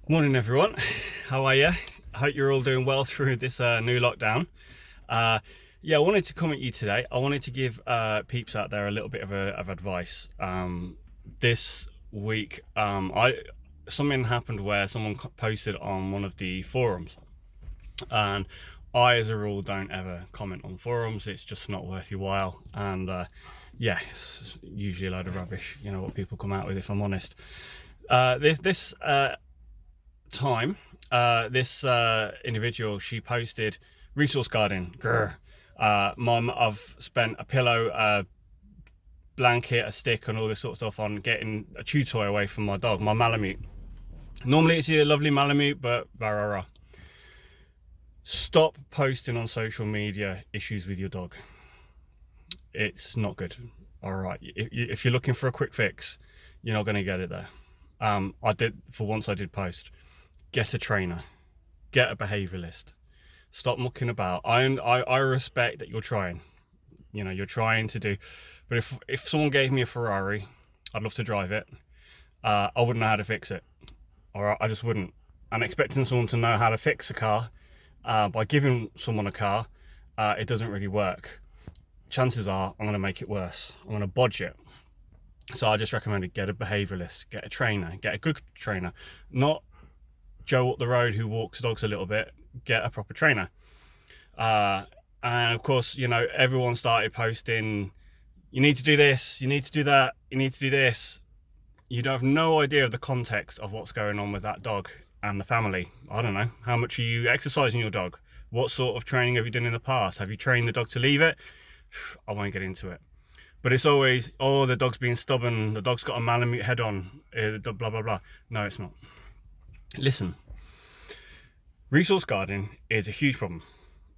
Morning everyone, how are you? I hope you're all doing well through this new lockdown. Yeah, I wanted to comment you today. I wanted to give peeps out there a little bit of advice. This week, something happened where someone posted on one of the forums, and I, as a rule, don't ever comment on forums. It's just not worth your while, and yeah, it's usually a load of rubbish. You know what people come out with, if I'm honest. This time, this individual, she posted resource guarding. Mum, I've spent a pillow, a blanket, a stick, and all this sort of stuff on getting a chew toy away from my dog, my Malamute. Normally it's a lovely Malamute, but rah rah rah. Stop posting on social media issues with your dog. It's not good. All right, if you're looking for a quick fix, you're not going to get it there. I did post. Get a trainer, get a behaviourist. Stop mucking about. I respect that you're trying. You know, you're trying to do. But if someone gave me a Ferrari, I'd love to drive it. I wouldn't know how to fix it. All right, I just wouldn't. And expecting someone to know how to fix a car by giving someone a car, it doesn't really work. Chances are I'm going to make it worse. I'm going to bodge it. So I just recommended get a behaviourist, get a trainer, get a good trainer, not Joe up the road who walks dogs a little bit. Get a proper trainer. And of course, you know, everyone started posting, you need to do this, you need to do that, you need to do this. You have no idea of the context of what's going on with that dog and the family. I don't know, how much are you exercising your dog? What sort of training have you done in the past? Have you trained the dog to leave it? I won't get into it. But it's always, oh, the dog's being stubborn, the dog's got a Malamute head on, blah, blah, blah. No, it's not. Listen, resource guarding is a huge problem,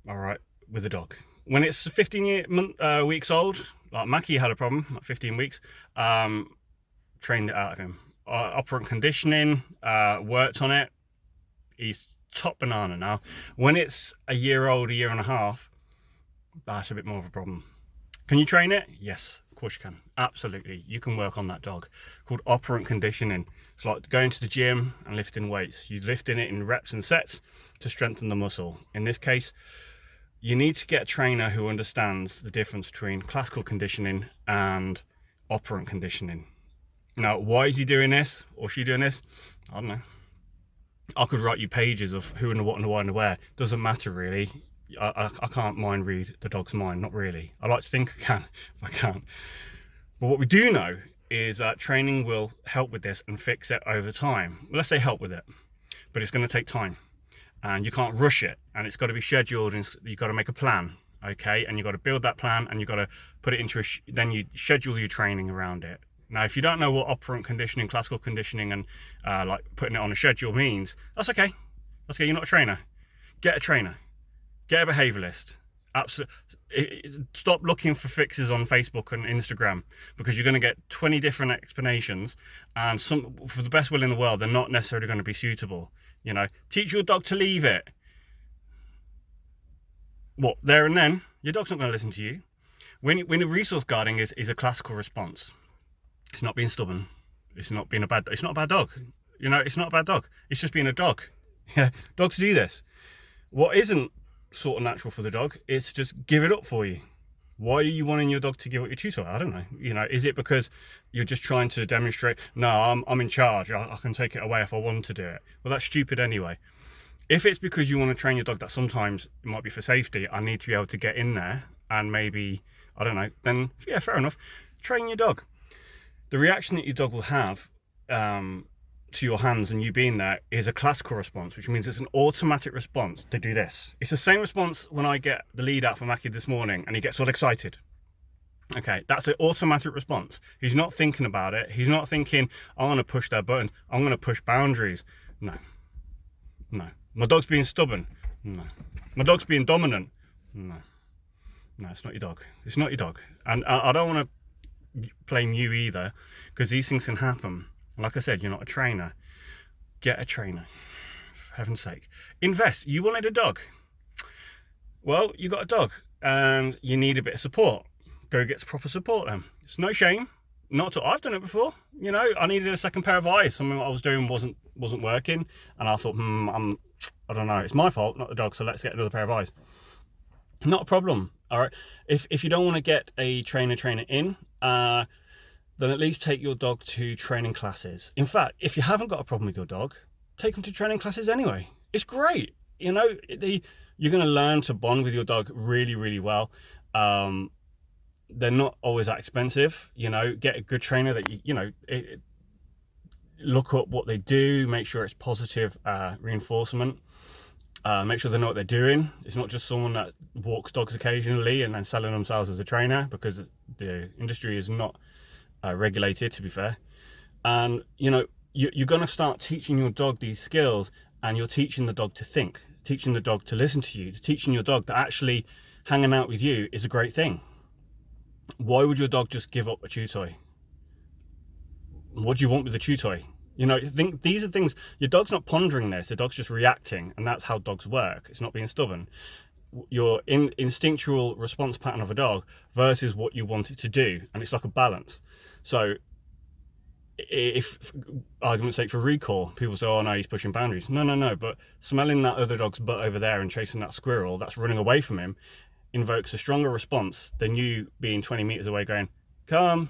all right, with a dog. When it's 15 weeks old, like Mackie had a problem at 15 weeks, trained it out of him. Operant conditioning, worked on it. He's top banana now. When it's a year old, a year and a half, that's a bit more of a problem. Can you train it? Yes, of course you can. Absolutely. You can work on that dog. Called operant conditioning. It's like going to the gym and lifting weights. You're lifting it in reps and sets to strengthen the muscle. In this case, you need to get a trainer who understands the difference between classical conditioning and operant conditioning. Now, why is he doing this or she doing this? I don't know. I could write you pages of who and the what and the why and the where. Doesn't matter really. I can't mind read the dog's mind, not really. I like to think I can, if I can. But what we do know is that training will help with this and fix it over time. Well, let's say help with it, but it's going to take time and you can't rush it, and it's got to be scheduled, and you've got to make a plan, okay? And you've got to build that plan, and you've got to put it into then you schedule your training around it. Now, if you don't know what operant conditioning, classical conditioning, and like putting it on a schedule means, that's okay. That's okay, you're not a trainer. Get a trainer. Get a behaviourist. Absolutely. Stop looking for fixes on Facebook and Instagram, because you're going to get 20 different explanations, and some, for the best will in the world, they're not necessarily going to be suitable. You know, teach your dog to leave it. What, there and then? Your dog's not going to listen to you. When resource guarding is a classical response. It's not being stubborn. It's not being a bad. It's not a bad dog. You know, it's not a bad dog. It's just being a dog. Yeah, dogs do this. What isn't sort of natural for the dog is to just give it up for you. Why are you wanting your dog to give up your chew toy? I don't know. You know, is it because you're just trying to demonstrate, no, I'm in charge, I can take it away if I want to do it? Well, that's stupid anyway. If it's because you want to train your dog that sometimes it might be for safety, I need to be able to get in there and maybe, I don't know, then yeah, fair enough. Train your dog. The reaction that your dog will have to your hands and you being there is a classical response, which means it's an automatic response to do this. It's the same response when I get the lead out for Mackie this morning and he gets all excited. Okay, that's an automatic response. He's not thinking about it. He's not thinking, I want to push that button. I'm going to push boundaries. No. My dog's being stubborn. No. My dog's being dominant. No, it's not your dog. It's not your dog. And I don't want to blame you either, because these things can happen. Like I said, you're not a trainer. Get a trainer, for heaven's sake. Invest. You wanted a dog. Well, you got a dog and you need a bit of support. Go get proper support then. It's no shame. Not to, I've done it before. You know, I needed a second pair of eyes. Something I was doing wasn't working, and I thought, I don't know, it's my fault, not the dog. So let's get another pair of eyes. Not a problem. All right. If you don't want to get a trainer in, then at least take your dog to training classes. In fact, if you haven't got a problem with your dog, take them to training classes anyway. It's great. You know, you're going to learn to bond with your dog really, really well. They're not always that expensive. You know, get a good trainer that look up what they do, make sure it's positive reinforcement, make sure they know what they're doing. It's not just someone that walks dogs occasionally and then selling themselves as a trainer, because the industry is not regulated, to be fair. And you know, you're going to start teaching your dog these skills, and you're teaching the dog to think, teaching the dog to listen to you, teaching your dog that actually hanging out with you is a great thing. Why would your dog just give up a chew toy? What do you want with the chew toy? You know, think these are things, your dog's not pondering this, the dog's just reacting, and that's how dogs work. It's not being stubborn. Your instinctual response pattern of a dog versus what you want it to do, and it's like a balance. So if argument's sake, for recall, people say, oh no, he's pushing boundaries. No, but smelling that other dog's butt over there and chasing that squirrel that's running away from him invokes a stronger response than you being 20 meters away going, come.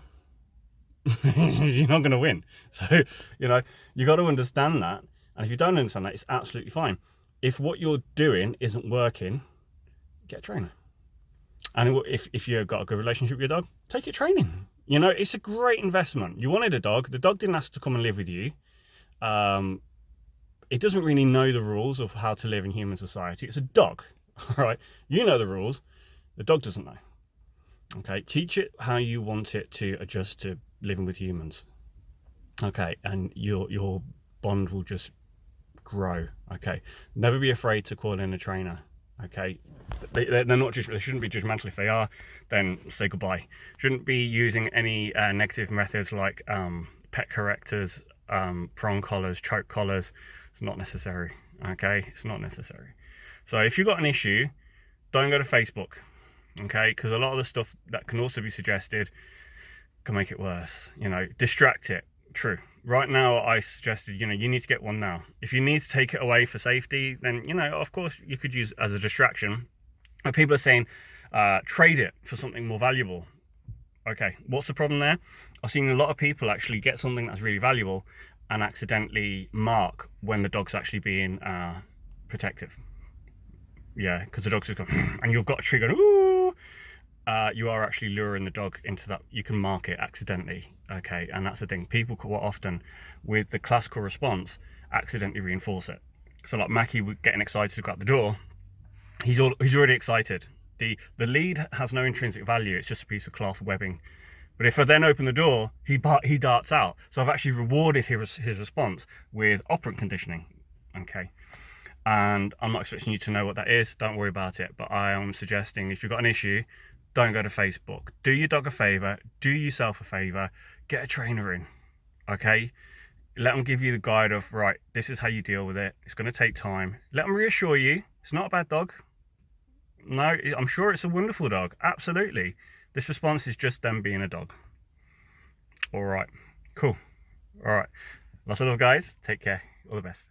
You're not going to win. So, you know, you got to understand that. And if you don't understand that, it's absolutely fine. If what you're doing isn't working, get a trainer. And if you've got a good relationship with your dog, take it training. You know, it's a great investment. You wanted a dog. The dog didn't ask to come and live with you. It doesn't really know the rules of how to live in human society. It's a dog, all right? You know the rules. The dog doesn't know. Okay, teach it how you want it to adjust to living with humans. Okay, and your bond will just grow. Okay, never be afraid to call in a trainer. Okay, they're not just, they shouldn't be judgmental. If they are, then say goodbye. Shouldn't be using any negative methods like pet correctors, prong collars, choke collars. It's not necessary. Okay, it's not necessary. So if you've got an issue, don't go to Facebook. Okay, because a lot of the stuff that can also be suggested can make it worse. You know, distract it. True. Right now, I suggested, you know, you need to get one now. If you need to take it away for safety, then, you know, of course, you could use it as a distraction. And people are saying, trade it for something more valuable. Okay, what's the problem there? I've seen a lot of people actually get something that's really valuable and accidentally mark when the dog's actually being protective. Yeah, because the dog's just going, and you've got a trigger, ooh, you are actually luring the dog into that. You can mark it accidentally, okay? And that's the thing. People quite often, with the classical response, accidentally reinforce it. So like Mackie getting excited to go out the door, he's already excited. The lead has no intrinsic value. It's just a piece of cloth webbing. But if I then open the door, he darts out. So I've actually rewarded his response with operant conditioning, okay? And I'm not expecting you to know what that is. Don't worry about it. But I am suggesting if you've got an issue, don't go to Facebook. Do your dog a favor. Do yourself a favor. Get a trainer in, okay? Let them give you the guide of, right, this is how you deal with it. It's going to take time. Let them reassure you. It's not a bad dog. No, I'm sure it's a wonderful dog. Absolutely. This response is just them being a dog. All right. Cool. All right. Lots of love, guys. Take care. All the best.